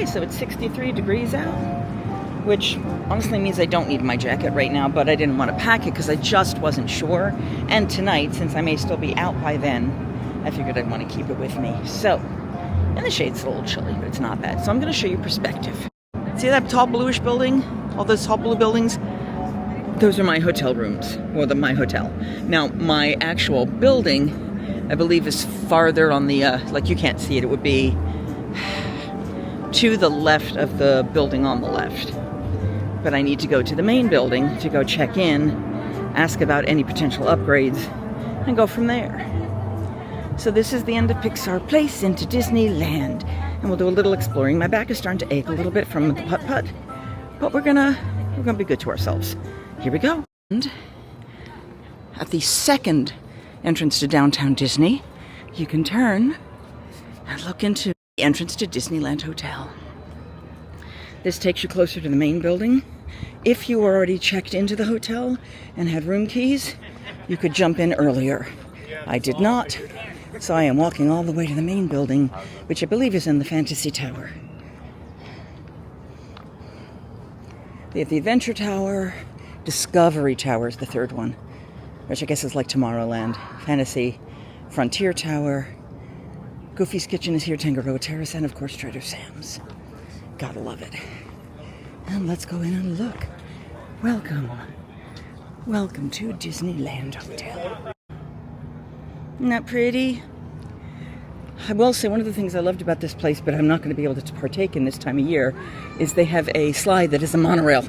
so it's 63 degrees out, which honestly means I don't need my jacket right now, but I didn't want to pack it because I just wasn't sure. And tonight, since I may still be out by then, I figured I'd want to keep it with me. So, and the shade's a little chilly, but it's not bad. So I'm going to show you perspective. See that tall bluish building? All those tall blue buildings? Those are my hotel rooms, or my hotel. Now, my actual building, I believe, is farther on the, like you can't see it, it would be to the left of the building on the left. But I need to go to the main building to go check in, ask about any potential upgrades, and go from there. So this is the end of Pixar Place into Disneyland. And we'll do a little exploring. My back is starting to ache a little bit from the putt-putt, but we're gonna be good to ourselves. Here we go. And at the second entrance to downtown Disney, you can turn and look into the entrance to Disneyland Hotel. This takes you closer to the main building. If you were already checked into the hotel and had room keys, you could jump in earlier. I did not, so I am walking all the way to the main building, which I believe is in the Fantasy Tower. They have the Adventure Tower, Discovery Tower is the third one, which I guess is like Tomorrowland. Fantasy, Frontier Tower, Goofy's Kitchen is here, Tangaroa Terrace, and of course Trader Sam's. Gotta love it. And let's go in and look. Welcome. Welcome to Disneyland Hotel. Isn't that pretty? I will say one of the things I loved about this place, but I'm not going to be able to partake in this time of year, is they have a slide that is a monorail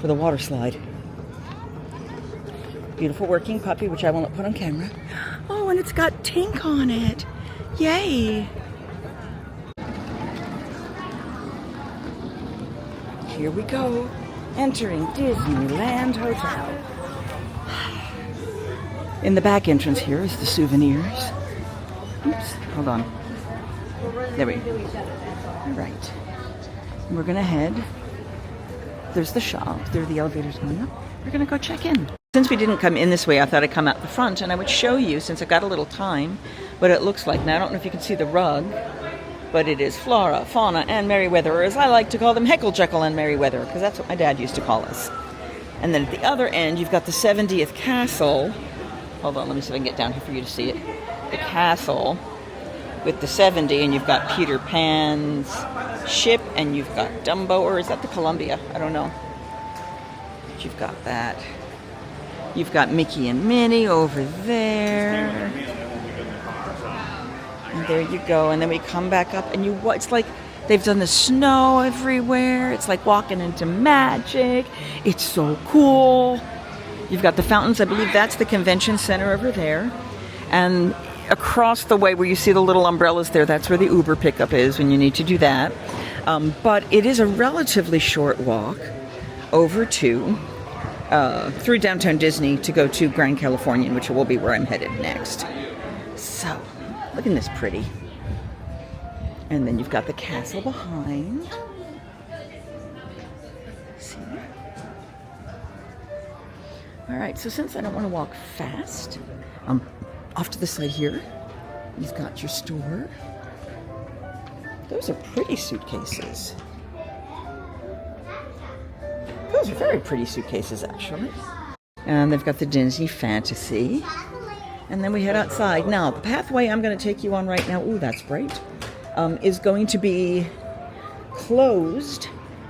for the water slide. Beautiful working puppy, which I will not put on camera. Oh, and it's got Tink on it. Yay! Here we go, entering Disneyland Hotel. In the back entrance here is the souvenirs. Oops, hold on. There we go. All right. We're gonna head. There's the shop. There are the elevators going up. We're gonna go check in. Since we didn't come in this way, I thought I'd come out the front and I would show you, since I've got a little time, what it looks like. Now, I don't know if you can see the rug, but it is Flora, Fauna, and Merryweather, or as I like to call them, Heckle, Jekyll, and Merryweather, because that's what my dad used to call us. And then at the other end, you've got the 70th Castle. Hold on, let me see if I can get down here for you to see it. The castle with the 70, and you've got Peter Pan's ship, and you've got Dumbo, or is that the Columbia? I don't know. But you've got that. You've got Mickey and Minnie over there. And there you go. And then we come back up, and it's like they've done the snow everywhere. It's like walking into magic. It's so cool. You've got the fountains. I believe that's the convention center over there. And across the way where you see the little umbrellas there, that's where the Uber pickup is when you need to do that. But it is a relatively short walk over to through downtown Disney to go to Grand Californian, which will be where I'm headed next. So, look at this pretty. And then you've got the castle behind. See? All right, so since I don't want to walk fast, off to the side here, you've got your store. Those are pretty suitcases. Those are very pretty suitcases, actually. And they've got the Disney Fantasy. And then we head outside. Now, the pathway I'm going to take you on right now, ooh, that's bright, is going to be closed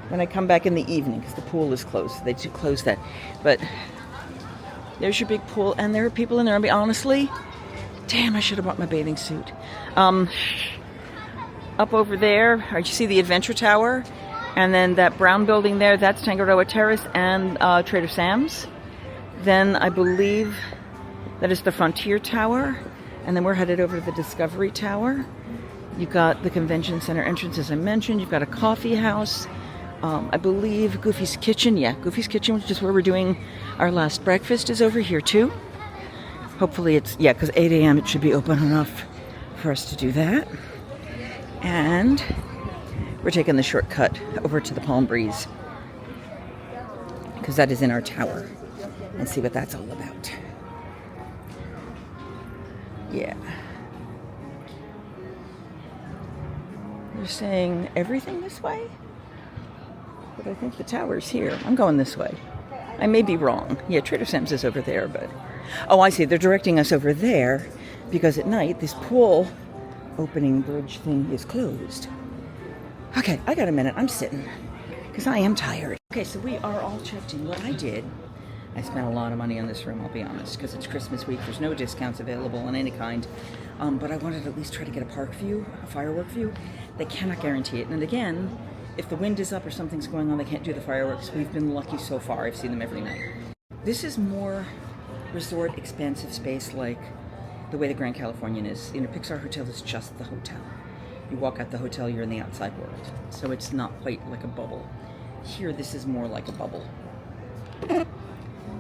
when I come back in the evening, because the pool is closed. They do close that. But there's your big pool, and there are people in there. I mean, honestly, damn, I should have brought my bathing suit. Up over there, you see the Adventure Tower, and then that brown building there, that's Tangaroa Terrace and Trader Sam's. Then I believe that is the Frontier Tower, and then we're headed over to the Discovery Tower. You've got the Convention Center entrance, as I mentioned. You've got a coffee house. I believe Goofy's Kitchen. Yeah, Goofy's Kitchen, which is where we're doing our last breakfast, is over here too. Hopefully it's, yeah, because 8 a.m. it should be open enough for us to do that. And we're taking the shortcut over to the Palm Breeze, because that is in our tower, and see what that's all about. Yeah. You're saying everything this way? But I think the tower's here. I'm going this way. I may be wrong. Yeah, Trader Sam's is over there, but... Oh, I see. They're directing us over there because at night this pool opening bridge thing is closed. Okay, I got a minute. I'm sitting because I am tired. Okay, so we are all checked in. What I did, I spent a lot of money on this room, I'll be honest, because it's Christmas week. There's no discounts available in any kind. But I wanted to at least try to get a park view, a firework view. They cannot guarantee it. And again, if the wind is up or something's going on, they can't do the fireworks. We've been lucky so far. I've seen them every night. This is more resort expansive space, like the way the Grand Californian is. Pixar Hotel is just the hotel. You walk out the hotel, you're in the outside world. So it's not quite like a bubble. Here, this is more like a bubble.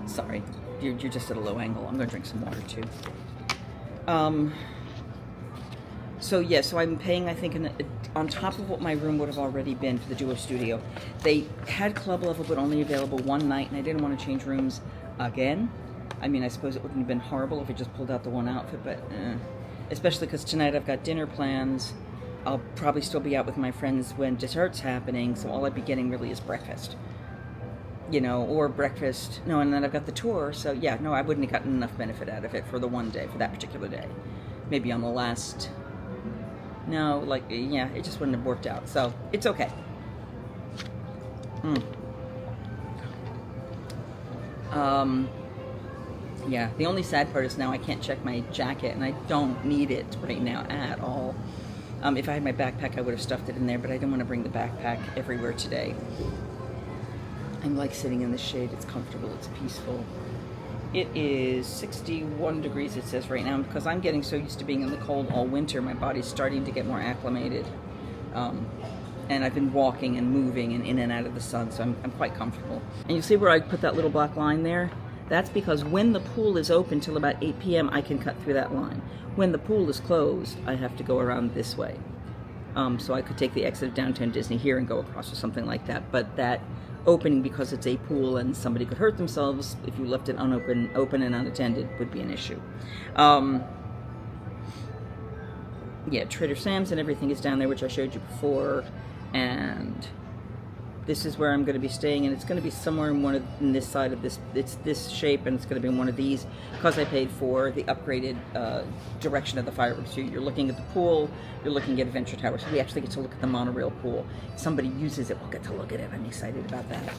Sorry, you're just at a low angle. I'm going to drink some water too. So I'm paying, I think, on top of what my room would have already been for the Duo Studio. They had club level, but only available one night, and I didn't want to change rooms again. I mean, I suppose it wouldn't have been horrible if I just pulled out the one outfit, but especially because tonight I've got dinner plans. I'll probably still be out with my friends when dessert's happening, so all I'd be getting really is breakfast. Or breakfast. No, and then I've got the tour, so yeah, no, I wouldn't have gotten enough benefit out of it for the one day, for that particular day. Maybe on the last... No, it just wouldn't have worked out, so it's okay. Yeah, the only sad part is now I can't check my jacket, and I don't need it right now at all. If I had my backpack, I would have stuffed it in there, but I didn't want to bring the backpack everywhere today. I'm like sitting in the shade. It's comfortable. It's peaceful. It is 61 degrees, it says right now, because I'm getting so used to being in the cold all winter. My body's starting to get more acclimated. And I've been walking and moving and in and out of the sun, so I'm quite comfortable. And you see where I put that little black line there? That's because when the pool is open till about 8 p.m., I can cut through that line. When the pool is closed, I have to go around this way. So I could take the exit of downtown Disney here and go across or something like that. But that opening, because it's a pool and somebody could hurt themselves if you left it open and unattended, would be an issue. Yeah, Trader Sam's and everything is down there, which I showed you before. And this is where I'm going to be staying, and it's going to be somewhere in this side of this. It's this shape, and it's going to be in one of these because I paid for the upgraded direction of the fireworks. You're looking at the pool, you're looking at Adventure Tower, so we actually get to look at the monorail pool. If somebody uses it, we'll get to look at it. I'm excited about that.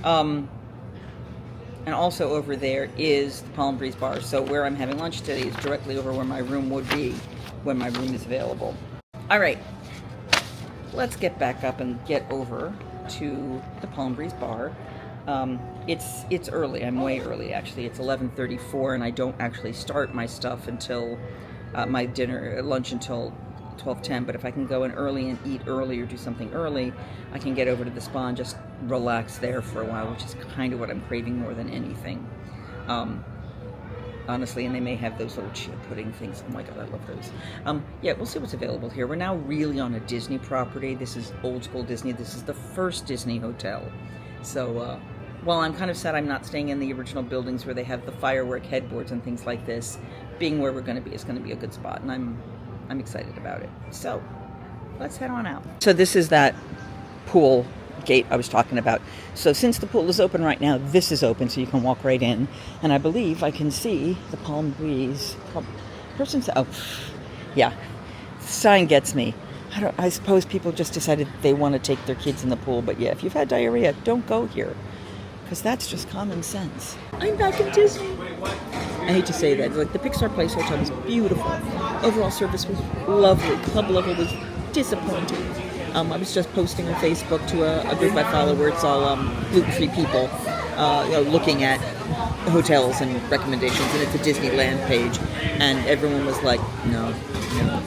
And also over there is the Palm Breeze Bar. So where I'm having lunch today is directly over where my room would be when my room is available. All right, let's get back up and get over to the Palm Breeze Bar. It's early. I'm way early, actually. It's 11:34, and I don't actually start my stuff until my lunch until 12:10. But if I can go in early and eat early or do something early, I can get over to the spa and just relax there for a while, which is kind of what I'm craving more than anything. Honestly, and they may have those little chia pudding things. Oh my god, I love those. Yeah, we'll see what's available here. We're now really on a Disney property. This is old school Disney. This is the first Disney hotel. So while I'm kind of sad I'm not staying in the original buildings where they have the firework headboards and things like this, being where we're going to be is going to be a good spot, and I'm excited about it. So let's head on out. So this is that pool gate I was talking about. So since the pool is open right now, this is open, so you can walk right in, and I believe I can see the Palm Breeze yeah, sign gets me. I suppose people just decided they want to take their kids in the pool, but yeah, if you've had diarrhea, don't go here, because that's just common sense. I'm back in Disney. I hate to say that, like, the Pixar Place Hotel was beautiful. Overall service was lovely. Club level was disappointing. I was just posting on Facebook to a group I follow where it's all gluten-free people looking at hotels and recommendations, and it's a Disneyland page, and everyone was like, no,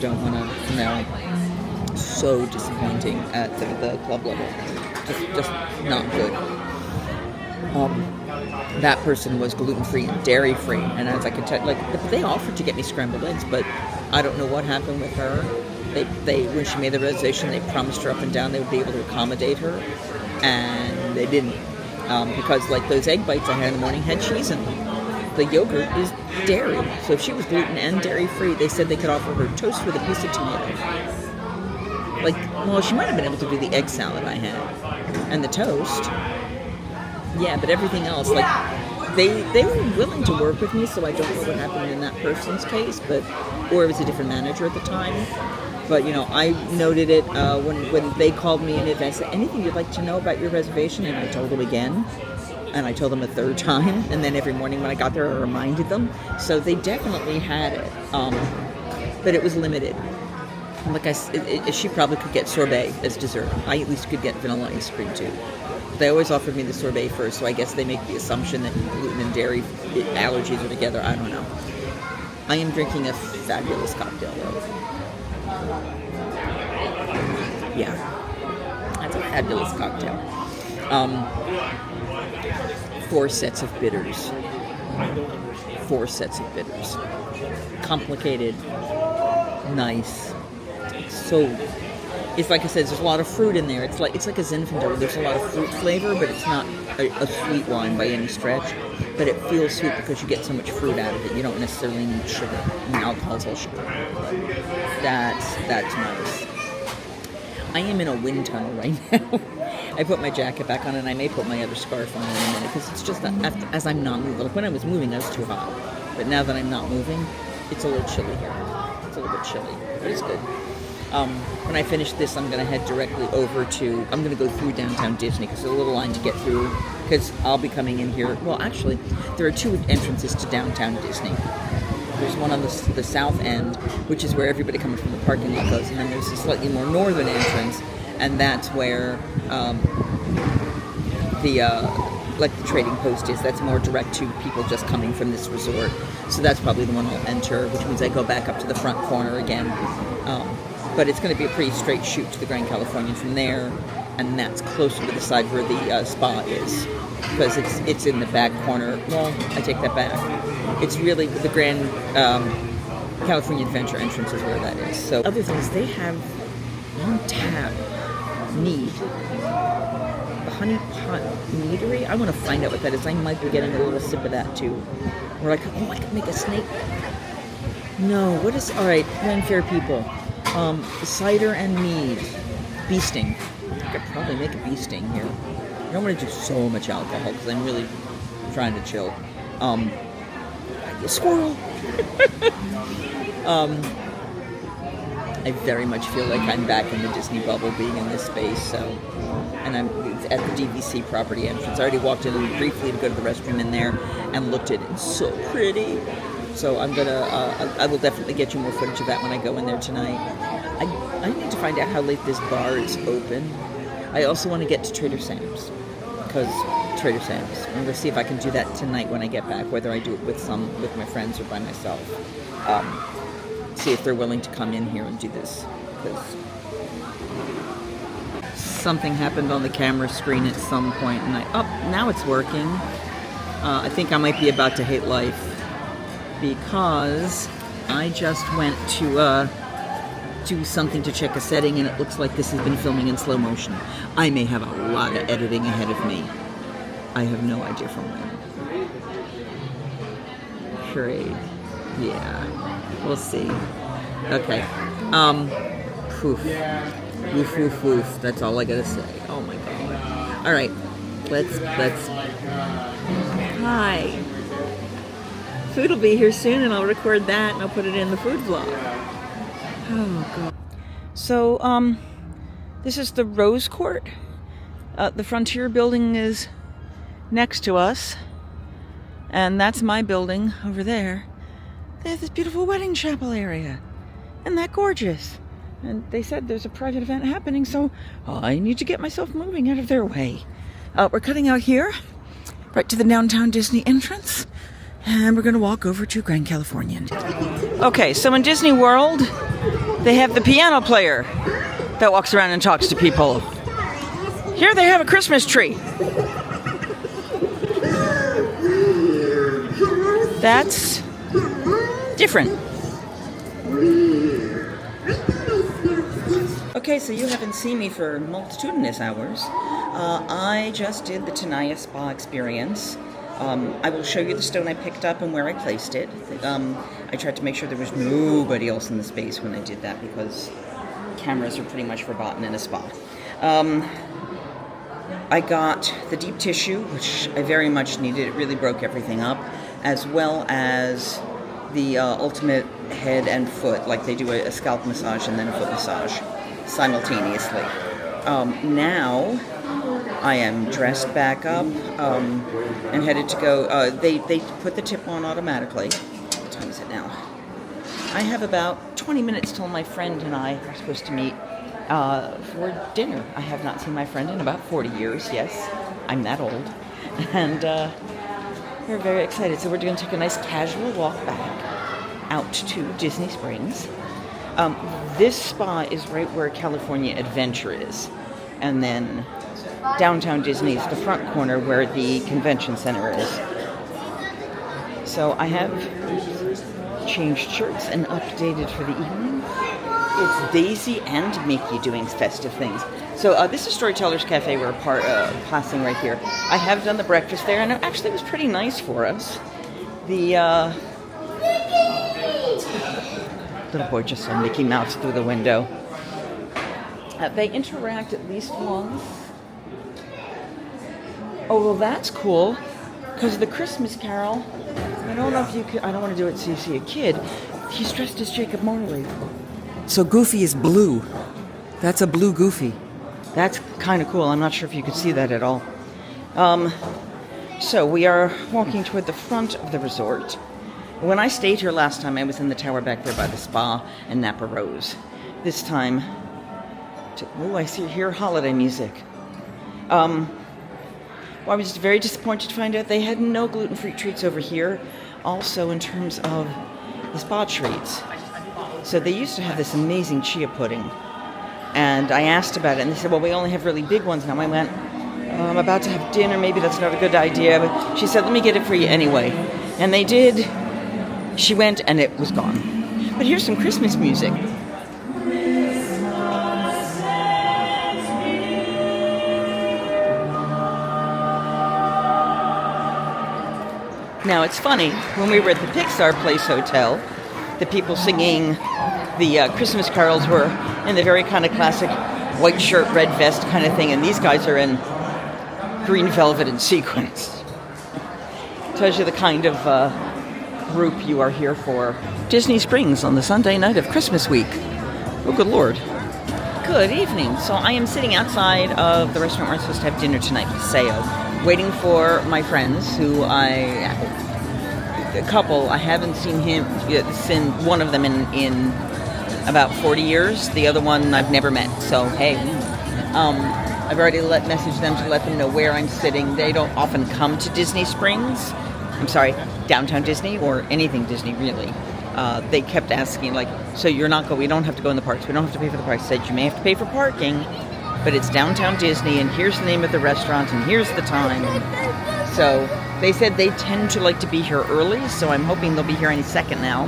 don't want to, no. So disappointing at the club level. Just not good. That person was gluten-free and dairy-free, and as I could tell, like, they offered to get me scrambled eggs, but I don't know what happened with her. They when she made the reservation, they promised her up and down they would be able to accommodate her, and they didn't, because like those egg bites I had in the morning had cheese in them. The yogurt is dairy, so if she was gluten and dairy free, they said they could offer her toast with a piece of tomato. Like, well, she might have been able to do the egg salad I had and the toast. Yeah, but everything else, like, they were willing to work with me, so I don't know what happened in that person's case, or it was a different manager at the time. But, you know, I noted it when they called me in advance. Anything you'd like to know about your reservation? And I told them again. And I told them a third time. And then every morning when I got there, I reminded them. So they definitely had it. But it was limited. Like she probably could get sorbet as dessert. I at least could get vanilla ice cream too. They always offered me the sorbet first, so I guess they make the assumption that gluten and dairy allergies are together. I don't know. I am drinking a fabulous cocktail though. Yeah, that's a fabulous cocktail. 4 sets of bitters. 4 sets of bitters. Complicated, nice. It's like I said, there's a lot of fruit in there. It's like a Zinfandel. There's a lot of fruit flavor, but it's not a sweet wine by any stretch. But it feels sweet because you get so much fruit out of it. You don't necessarily need sugar. I mean, alcohol's all sugar. That's nice. I am in a wind tunnel right now. I put my jacket back on, and I may put my other scarf on in a minute, because it's just that as I'm not moving. Like when I was moving, I was too hot. But now that I'm not moving, it's a little chilly here. It's a little bit chilly, but it's good. When I finish this, I'm going to head directly over to, I'm going to go through downtown Disney, because there's a little line to get through, because I'll be coming in here. Well, actually, there are 2 entrances to downtown Disney. There's one on the south end, which is where everybody coming from the parking lot goes, and then there's a slightly more northern entrance, and that's where the trading post is. That's more direct to people just coming from this resort. So that's probably the one I'll enter, which means I go back up to the front corner again. But it's going to be a pretty straight shoot to the Grand Californian from there, and that's closer to the side where the spa is, because it's in the back corner. Well, I take that back. It's really the Grand California Adventure entrance is where that is. So other things, they have on tap mead, the honey pot meadery. I want to find out what that is. I might be getting a little sip of that too. Or like, oh, I could make a snake. No, what is, all right, Glenfair people. Cider and mead. Bee sting. I could probably make a bee sting here. I don't want to do so much alcohol because I'm really trying to chill. Squirrel. I very much feel like I'm back in the Disney bubble being in this space, so, and I'm at the DVC property entrance. I already walked in briefly to go to the restroom in there and looked at it. It's so pretty. So I'm gonna, I will definitely get you more footage of that when I go in there tonight. I need to find out how late this bar is open. I also want to get to Trader Sam's, because Trader Sam's. I'm gonna see if I can do that tonight when I get back, whether I do it with my friends or by myself. See if they're willing to come in here and do this, because something happened on the camera screen at some point, and now it's working. I think I might be about to hate life, because I just went to do something to check a setting, and it looks like this has been filming in slow motion. I may have a lot of editing ahead of me. I have no idea from when. Charade. Yeah. We'll see. Okay. Poof. Woof, woof, woof. That's all I gotta say. Oh my god. Alright. Let's... Hi. Food will be here soon, and I'll record that, and I'll put it in the food vlog. Oh, God. So, this is the Rose Court. The Frontier building is next to us, and that's my building over there. They have this beautiful wedding chapel area. Isn't that gorgeous? And they said there's a private event happening, so I need to get myself moving out of their way. We're cutting out here, right to the downtown Disney entrance. And we're going to walk over to Grand Californian. Okay, so in Disney World, they have the piano player that walks around and talks to people. Here they have a Christmas tree. That's different. Okay, so you haven't seen me for multitudinous hours. I just did the Tenaya Spa experience. I will show you the stone I picked up and where I placed it. I tried to make sure there was nobody else in the space when I did that, because cameras are pretty much verboten in a spa. I got the deep tissue, which I very much needed. It really broke everything up, as well as the ultimate head and foot, like they do a scalp massage and then a foot massage simultaneously. Now I am dressed back up and headed to go. They put the tip on automatically. What time is it now? I have about 20 minutes till my friend and I are supposed to meet for dinner. I have not seen my friend in about 40 years. Yes, I'm that old. And we're very excited. So we're going to take a nice casual walk back out to Disney Springs. This spa is right where California Adventure is. And then downtown Disney is the front corner where the convention center is. So I have changed shirts and updated for the evening. It's Daisy and Mickey doing festive things. So this is Storytellers Cafe. We're passing right here. I have done the breakfast there, and it actually was pretty nice for us. The little boy just saw Mickey Mouse through the window. They interact at least once. Oh, well, that's cool. Because the Christmas Carol, I don't know if you could, I don't want to do it so you see a kid. He's dressed as Jacob Marley. So Goofy is blue. That's a blue Goofy. That's kind of cool. I'm not sure if you could see that at all. So we are walking toward the front of the resort. When I stayed here last time, I was in the tower back there by the spa and Napa Rose. This time, I hear holiday music. Well, I was very disappointed to find out they had no gluten-free treats over here. Also, in terms of the spa treats. So they used to have this amazing chia pudding. And I asked about it, and they said, well, we only have really big ones now. I went, I'm about to have dinner. Maybe that's not a good idea. But she said, let me get it for you anyway. And they did. She went, and it was gone. But here's some Christmas music. Now, it's funny, when we were at the Pixar Place Hotel, the people singing the Christmas carols were in the very kind of classic white shirt, red vest kind of thing, and these guys are in green velvet and sequins. Tells you the kind of group you are here for. Disney Springs on the Sunday night of Christmas week. Oh, good Lord. Good evening. So I am sitting outside of the restaurant where I'm supposed to have dinner tonight, Paseo, waiting for my friends who a couple, I haven't seen one of them in about 40 years. The other one I've never met. So, hey, I've already messaged them to let them know where I'm sitting. They don't often come to Disney Springs. I'm sorry, downtown Disney or anything Disney, really. They kept asking, like, so we don't have to go in the parks. We don't have to pay for the parks. I said, you may have to pay for parking, but it's downtown Disney, and here's the name of the restaurant, and here's the time. So they said they tend to like to be here early, so I'm hoping they'll be here any second now,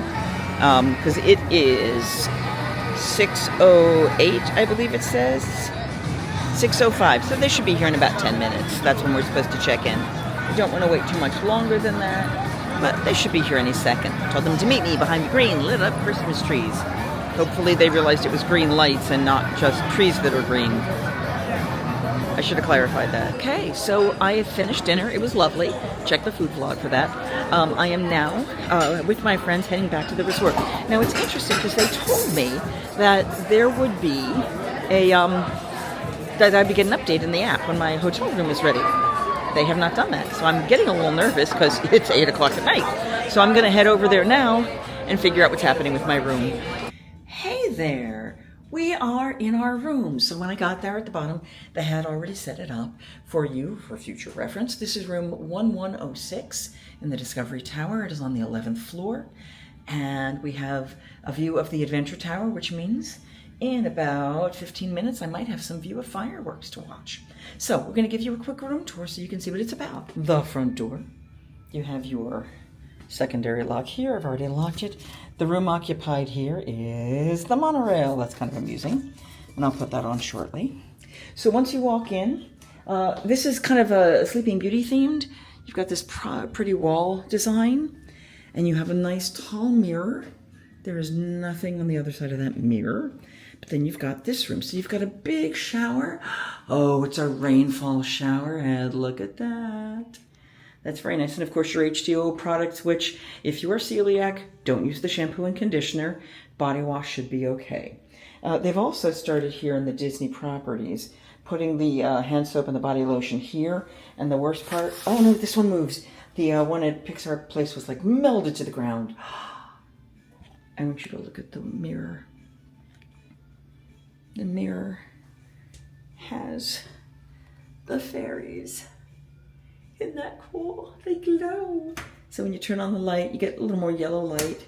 because it is 6:08, I believe it says. 6:05, so they should be here in about 10 minutes. That's when we're supposed to check in. We don't want to wait too much longer than that, but they should be here any second. Told them to meet me behind the green, lit up Christmas trees. Hopefully they realized it was green lights and not just trees that are green. I should have clarified that. Okay, so I have finished dinner. It was lovely. Check the food vlog for that. I am now with my friends heading back to the resort. Now it's interesting because they told me that there would be that I'd be getting an update in the app when my hotel room is ready. They have not done that, so I'm getting a little nervous because it's 8 o'clock at night. So I'm going to head over there now and figure out what's happening with my room. Hey there. We are in our room. So when I got there at the bottom, they had already set it up for you for future reference. This is room 1106 in the Discovery Tower. It is on the 11th floor. And we have a view of the Adventure Tower, which means in about 15 minutes, I might have some view of fireworks to watch. So we're going to give you a quick room tour so you can see what it's about. The front door. You have your secondary lock here. I've already locked it. The room occupied here is the monorail. That's kind of amusing. And I'll put that on shortly. So once you walk in, this is kind of a Sleeping Beauty themed. You've got this pretty wall design. And you have a nice tall mirror. There is nothing on the other side of that mirror But then you've got this room. So you've got a big shower. Oh, it's a rainfall shower head. Look at that. That's very nice. And of course, your H2O products, which if you are celiac, don't use the shampoo and conditioner. Body wash should be okay. They've also started here in the Disney properties, putting the hand soap and the body lotion here. And the worst part, oh no, this one moves. The one at Pixar Place was like melded to the ground. I want you to look at the mirror. The mirror has the fairies. Isn't that cool? They glow. So when you turn on the light, you get a little more yellow light.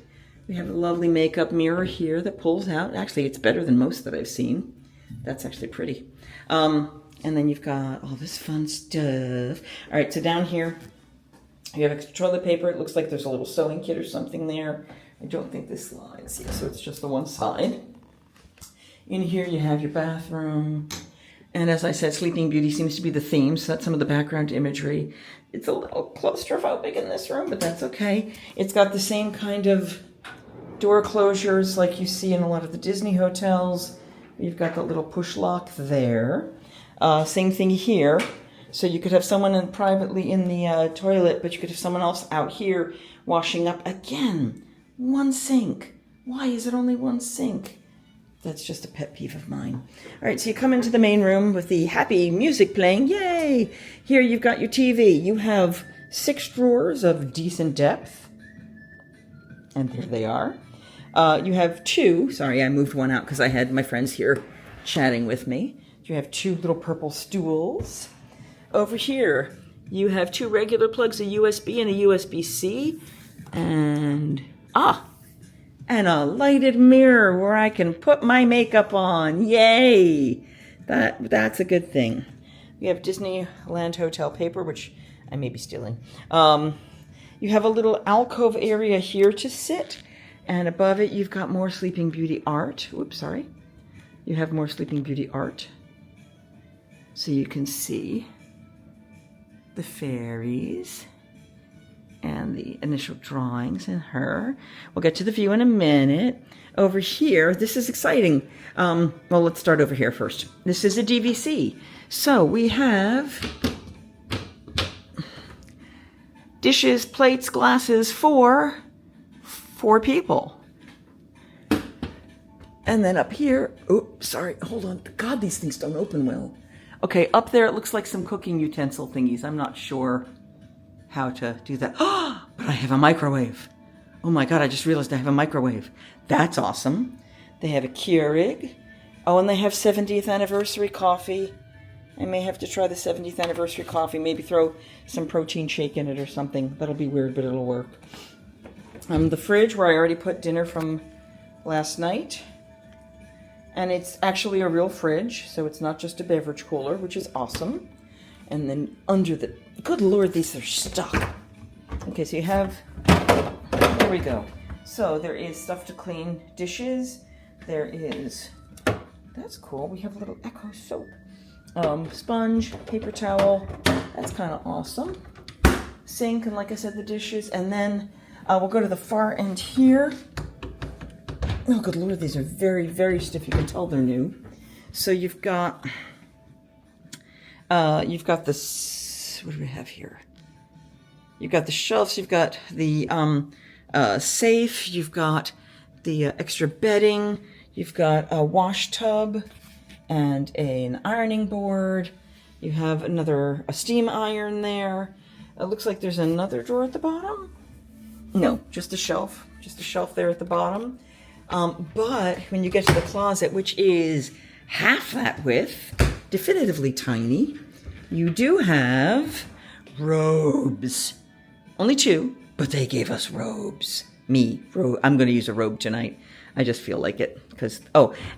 We have a lovely makeup mirror here that pulls out. Actually, it's better than most that I've seen. That's actually pretty. And then you've got all this fun stuff. All right, so down here, you have extra toilet paper. It looks like there's a little sewing kit or something there. I don't think this slides. Yeah, so it's just the one side. In here, you have your bathroom. And as I said, Sleeping Beauty seems to be the theme, so that's some of the background imagery. It's a little claustrophobic in this room, but that's okay. It's got the same kind of door closures like you see in a lot of the Disney hotels. You've got the little push lock there. Same thing here. So you could have someone privately in the toilet, but you could have someone else out here washing up. Again, one sink. Why is it only one sink? That's just a pet peeve of mine. All right, so you come into the main room with the happy music playing. Yay! Here you've got your TV. You have 6 drawers of decent depth. And there they are. You have 2. Sorry, I moved one out because I had my friends here chatting with me. You have 2 little purple stools. Over here, you have 2 regular plugs, a USB and a USB-C. And a lighted mirror where I can put my makeup on. Yay! That's a good thing. We have Disneyland Hotel paper, which I may be stealing. You have a little alcove area here to sit. And above it, you've got more Sleeping Beauty art. Oops, sorry. You have more Sleeping Beauty art. So you can see the fairies and the initial drawings in her. We'll get to the view in a minute. Over here, this is exciting. Well, let's start over here first. This is a DVC. So we have dishes, plates, glasses for 4 people. And then up here, oops, sorry, hold on. God, these things don't open well. Okay, up there it looks like some cooking utensil thingies. I'm not sure how to do that. Oh, but I have a microwave. Oh my God, I just realized I have a microwave. That's awesome. They have a Keurig. Oh, and they have 70th anniversary coffee. I may have to try the 70th anniversary coffee. Maybe throw some protein shake in it or something. That'll be weird, but it'll work. The fridge where I already put dinner from last night. And it's actually a real fridge, so it's not just a beverage cooler, which is awesome. And then under the... Good Lord, these are stuck. Okay, so you have... There we go. So there is stuff to clean dishes. There is... That's cool. We have a little Echo soap. Sponge, paper towel. That's kind of awesome. Sink, and like I said, the dishes. And then we'll go to the far end here. Oh, good Lord, these are very, very stiff. You can tell they're new. So you've got this, what do we have here? You've got the shelves, you've got the safe, you've got the extra bedding, you've got a wash tub and an ironing board. You have a steam iron there. It looks like there's another drawer at the bottom. No, just a shelf there at the bottom. But when you get to the closet, which is half that width, definitively tiny, you do have robes. Only 2, but they gave us robes. I'm going to use a robe tonight. I just feel like it.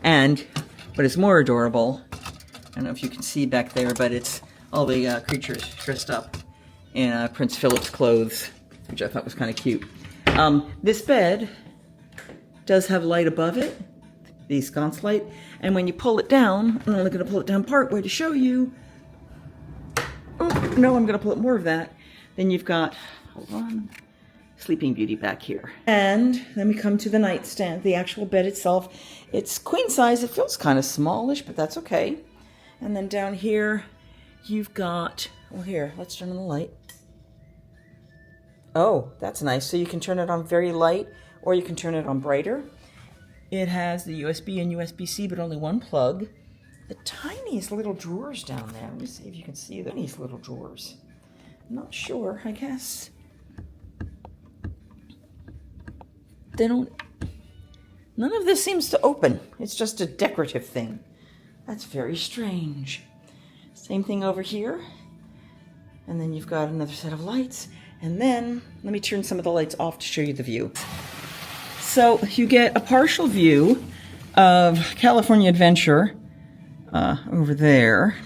And what is more adorable, I don't know if you can see back there, but it's all the creatures dressed up in Prince Philip's clothes, which I thought was kind of cute. This bed does have light above it, the sconce light, and when you pull it down, I'm only going to pull it down part way to show you. Oh, no, I'm going to pull it more of that. Then you've got, hold on, Sleeping Beauty back here. And then we come to the nightstand, the actual bed itself. It's queen size. It feels kind of smallish, but that's okay. And then down here, you've got, well here, let's turn on the light. Oh, that's nice. So you can turn it on very light, or you can turn it on brighter. It has the USB and USB-C, but only one plug. The tiniest little drawers down there. Let me see if you can see the tiniest little drawers. I'm not sure, I guess. They don't, none of this seems to open. It's just a decorative thing. That's very strange. Same thing over here. And then you've got another set of lights. And then, let me turn some of the lights off to show you the view. So you get a partial view of California Adventure over there.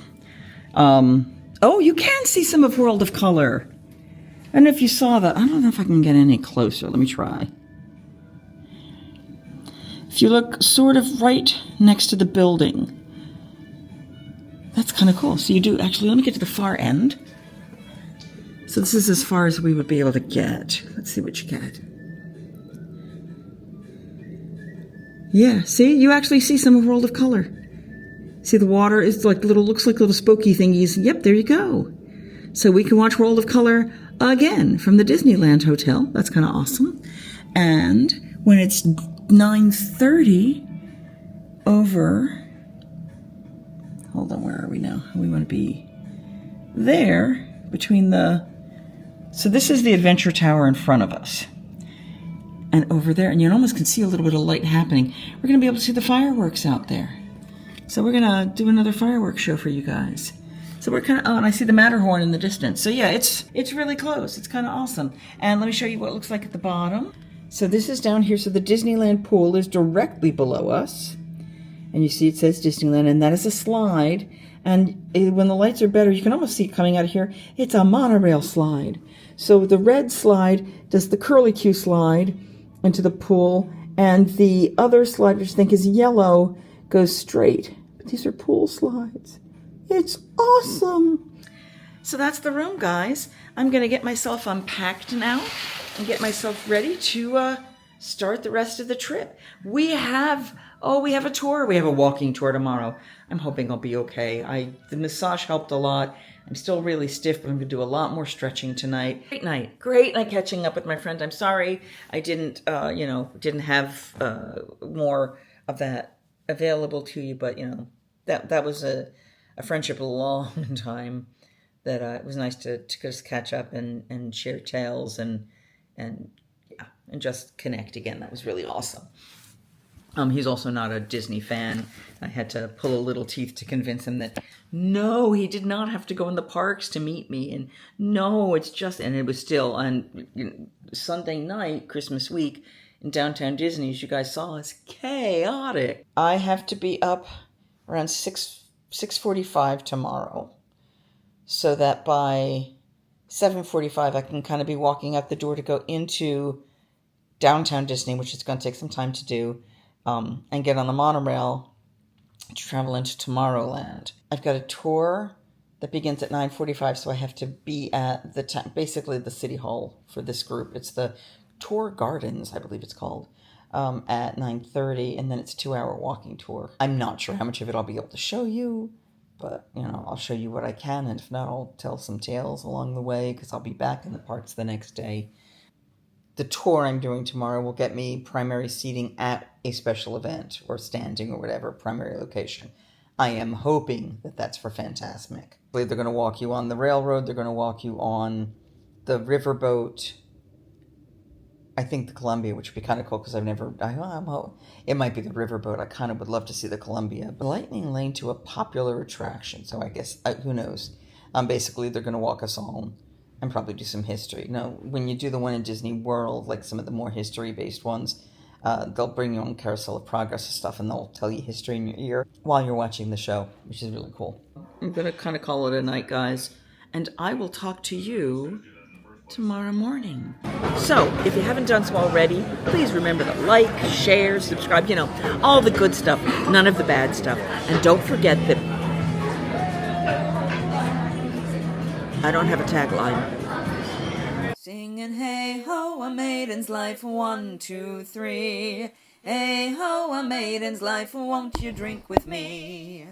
Oh, you can see some of World of Color. I don't know if you saw that. I don't know if I can get any closer. Let me try. If you look sort of right next to the building, that's kind of cool. So you do, actually, let me get to the far end. So this is as far as we would be able to get. Let's see what you get. Yeah, see? You actually see some of World of Color. See, the water is like little, looks like little spooky thingies. Yep, there you go. So we can watch World of Color again from the Disneyland Hotel. That's kind of awesome. And when it's 9:30 over, hold on, where are we now? We want to be there between the, so this is the Adventure Tower in front of us. And over there, and you almost can see a little bit of light happening. We're going to be able to see the fireworks out there. So we're going to do another fireworks show for you guys. So we're kind of, oh, and I see the Matterhorn in the distance. So yeah, it's really close. It's kind of awesome. And let me show you what it looks like at the bottom. So this is down here. So the Disneyland pool is directly below us. And you see it says Disneyland, and that is a slide. And when the lights are better, you can almost see it coming out of here. It's a monorail slide. So the red slide does the curlicue slide into the pool, and the other slide, which I think is yellow, goes straight. But these are pool slides. It's awesome. So that's the room, guys. I'm going to get myself unpacked now and get myself ready to start the rest of the trip. We have a tour. We have a walking tour tomorrow. I'm hoping I'll be okay. The massage helped a lot. I'm still really stiff, but I'm going to do a lot more stretching tonight. Great night catching up with my friend. I'm sorry I didn't have more of that available to you, but that was a friendship a long time. That it was nice to just catch up and share tales and just connect again. That was really awesome. He's also not a Disney fan. I had to pull a little teeth to convince him that no, he did not have to go in the parks to meet me. And no, it's just, and it was still on Sunday night, Christmas week in downtown Disney, as you guys saw, is chaotic. I have to be up around 6:45 tomorrow, so that by 7:45 I can kind of be walking out the door to go into downtown Disney, which is going to take some time to do. And get on the monorail to travel into Tomorrowland. I've got a tour that begins at 9:45, so I have to be at basically the City Hall for this group. It's the Tour Gardens, I believe it's called, at 9:30, and then it's a 2-hour walking tour. I'm not sure how much of it I'll be able to show you, but, I'll show you what I can, and if not, I'll tell some tales along the way, because I'll be back in the parks the next day. The tour I'm doing tomorrow will get me primary seating at a special event or standing or whatever primary location. I am hoping that that's for Fantasmic. They're going to walk you on the railroad. They're going to walk you on the riverboat. I think the Columbia, which would be kind of cool because it might be the riverboat. I kind of would love to see the Columbia. But Lightning Lane to a popular attraction. So I guess, who knows? Basically, they're going to walk us all and probably do some history. Now, when you do the one in Disney World, like some of the more history-based ones, they'll bring you on Carousel of Progress and stuff, and they'll tell you history in your ear while you're watching the show, which is really cool. I'm going to kind of call it a night, guys, and I will talk to you tomorrow morning. So, if you haven't done so already, please remember to like, share, subscribe, all the good stuff, none of the bad stuff. And don't forget that I don't have a tagline. Sing singing, hey ho, a maiden's life, 1, 2, 3. Hey ho, a maiden's life, won't you drink with me?